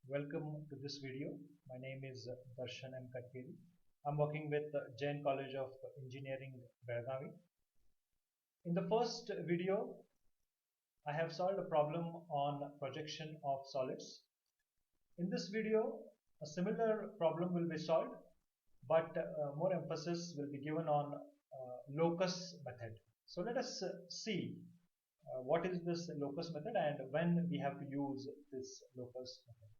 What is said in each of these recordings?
Welcome to this video. My name is Darshan M.Katgeri. I'm working with Jain College of Engineering, Belgavi. In the first video, I have solved a problem on projection of solids. In this video, a similar problem will be solved, but more emphasis will be given on locus method. So let us see what is this locus method and when we have to use this locus method.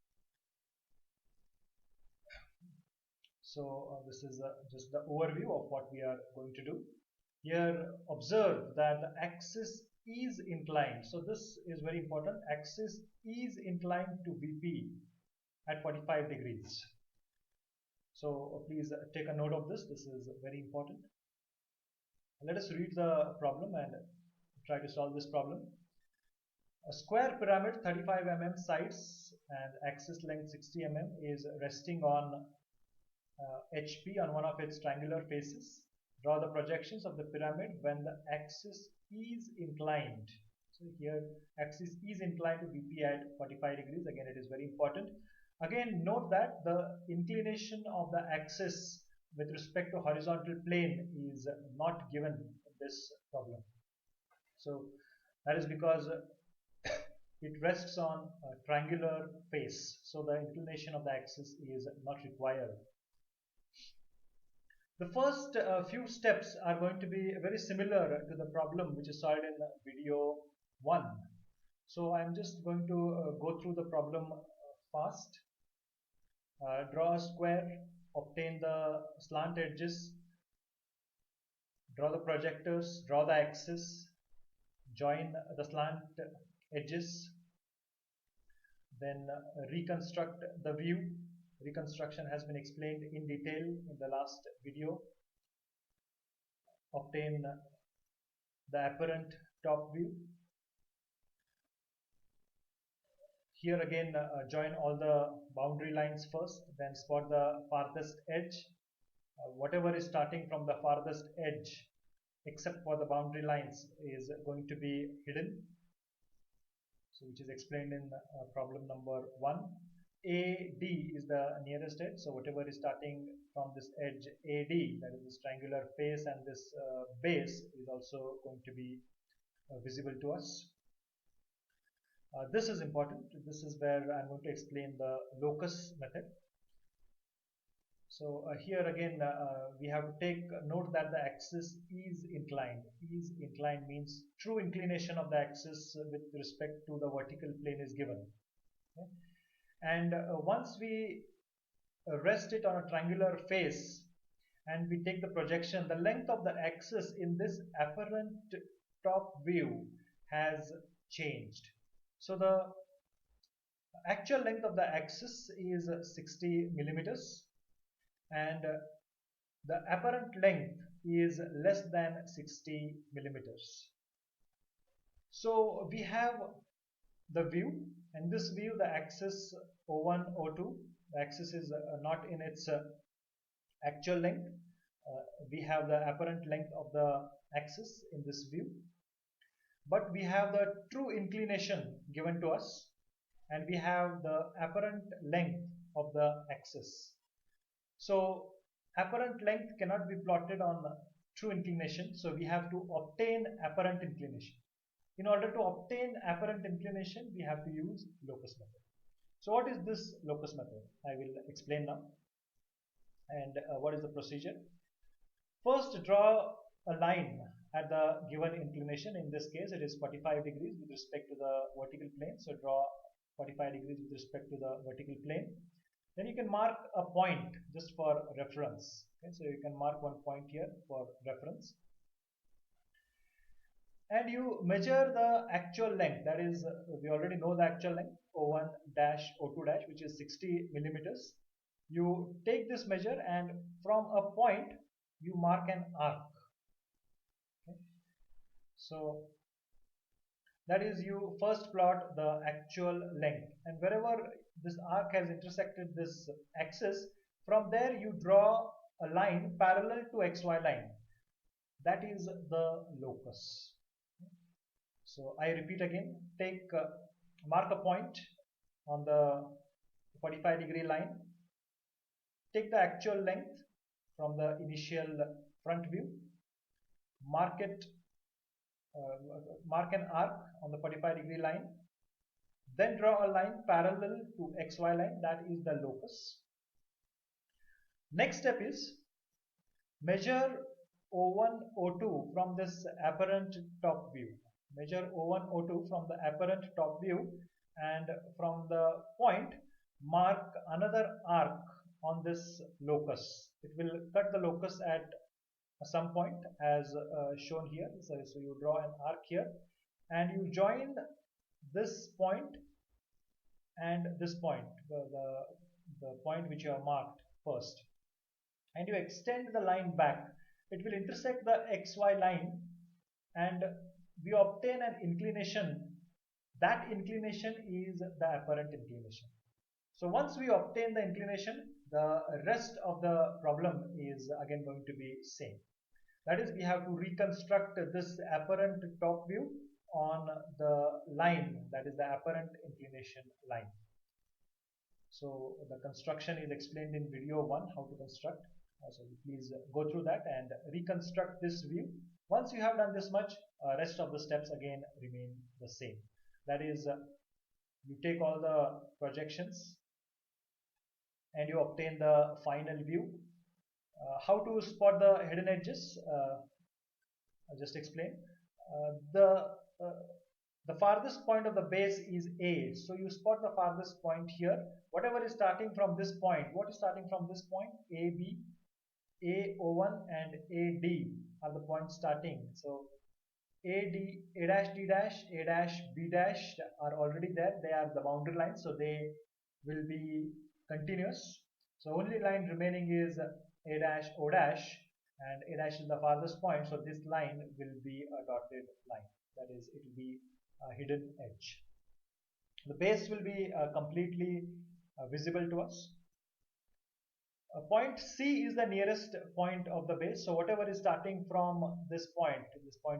So this is just the overview of what we are going to do. Here observe that the axis is inclined. So this is very important. Axis is inclined to VP at 45 degrees. So please take a note of this. This is very important. Let us read the problem and try to solve this problem. A square pyramid 35 mm sides and axis length 60 mm is resting on HP on one of its triangular faces. Draw the projections of the pyramid when the axis is inclined. So here axis is inclined to VP at 45 degrees. Again, it is very important. Again, note that the inclination of the axis with respect to horizontal plane is not given in this problem. So that is because it rests on a triangular face. So the inclination of the axis is not required. The first few steps are going to be very similar to the problem which is solved in video 1. So I'm just going to go through the problem fast. Draw a square, obtain the slant edges, draw the projectors, draw the axis, join the slant edges, then reconstruct the view. Reconstruction has been explained in detail in the last video. Obtain the apparent top view. Here again join all the boundary lines first, then spot the farthest edge. Whatever is starting from the farthest edge except for the boundary lines is going to be hidden. So which is explained in problem number 1. AD is the nearest edge, so whatever is starting from this edge AD, that is this triangular face, and this base is also going to be visible to us. This is important. This is where I'm going to explain the locus method. So here again we have to take note that the axis is inclined. Is inclined means true inclination of the axis with respect to the vertical plane is given. Okay? And once we rest it on a triangular face and we take the projection, the length of the axis in this apparent top view has changed. So the actual length of the axis is 60 millimeters and the apparent length is less than 60 millimeters. So we have the view. In this view, the axis O1, O2, the axis is not in its actual length. We have the apparent length of the axis in this view. But we have the true inclination given to us, and we have the apparent length of the axis. So apparent length cannot be plotted on true inclination, so we have to obtain apparent inclination. In order to obtain apparent inclination, we have to use locus method. So what is this locus method? I will explain now. And what is the procedure? First, draw a line at the given inclination. In this case, it is 45 degrees with respect to the vertical plane. So draw 45 degrees with respect to the vertical plane. Then you can mark a point just for reference. Okay, so you can mark one point here for reference. And you measure the actual length, that is we already know the actual length O1 dash O2 dash, which is 60 millimeters. You take this measure and from a point you mark an arc. Okay. So that is, you first plot the actual length, and wherever this arc has intersected this axis, from there you draw a line parallel to XY line. That is the locus. So I repeat again, mark a point on the 45-degree line, take the actual length from the initial front view, mark it, mark an arc on the 45-degree line, then draw a line parallel to XY line, that is the locus. Next step is measure O1, O2 from this apparent top view. Measure O1, O2 from the apparent top view, and from the point mark another arc on this locus. It will cut the locus at some point as shown here. So you draw an arc here and you join this point and this point, the point which you have marked first, and you extend the line back. It will intersect the XY line and we obtain an inclination. That inclination is the apparent inclination. So once we obtain the inclination, the rest of the problem is again going to be same. That is, we have to reconstruct this apparent top view on the line, that is the apparent inclination line. So the construction is explained in video 1, how to construct. So please go through that and reconstruct this view. Once you have done this much, rest of the steps again remain the same. That is, you take all the projections and you obtain the final view. How to spot the hidden edges? I'll just explain. The farthest point of the base is A, so you spot the farthest point here. Whatever is starting from this point, what is starting from this point? AB, AO1 and AD are the points starting. So AD, A dash D dash, A dash B dash are already there. They are the boundary lines, so they will be continuous. So only line remaining is A dash O dash, and A dash is the farthest point, so this line will be a dotted line. That is, it will be a hidden edge. The base will be completely visible to us. Point C is the nearest point of the base, so whatever is starting from this point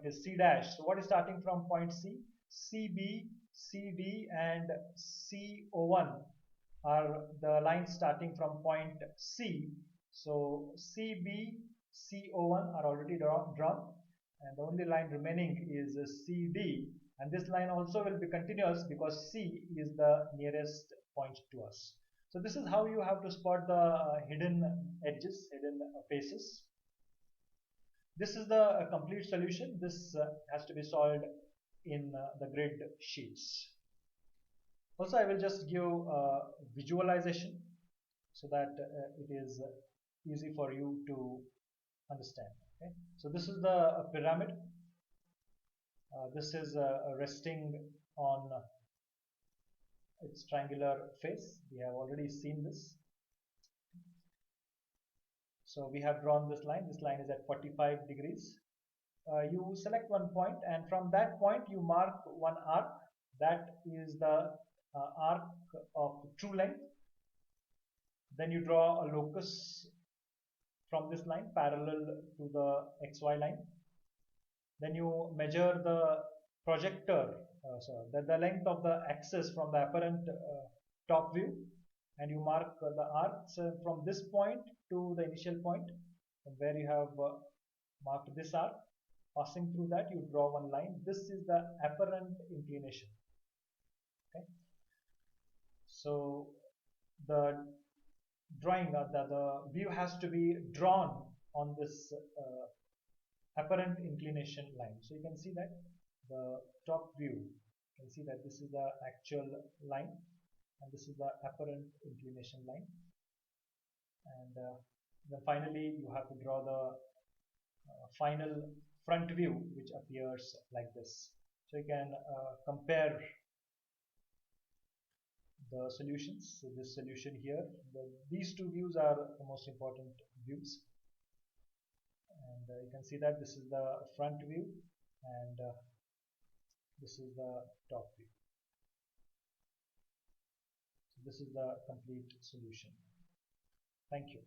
is C dash. So what is starting from point C? CB, CD and CO1 are the lines starting from point C. So CB, CO1 are already drawn, and the only line remaining is CD, and this line also will be continuous because C is the nearest point to us. So this is how you have to spot the hidden edges, hidden faces. This is the complete solution. This has to be solved in the grid sheets. Also, I will just give a visualization so that it is easy for you to understand. Okay? So this is the pyramid. This is resting on its triangular face. We have already seen this. So we have drawn this line. This line is at 45 degrees. You select one point, and from that point you mark one arc. That is the arc of true length. Then you draw a locus from this line parallel to the XY line. Then you measure the projector, the length of the axis from the apparent top view, and you mark the arcs from this point to the initial point, from where you have marked this arc. Passing through that, you draw one line. This is the apparent inclination. Okay. So the drawing, the view has to be drawn on this apparent inclination line. So you can see that the top view, you can see that this is the actual line and this is the apparent inclination line, and then finally you have to draw the final front view, which appears like this. So you can compare the solutions. So this solution here, these two views are the most important views, and you can see that this is the front view and this is the top view. So this is the complete solution. Thank you.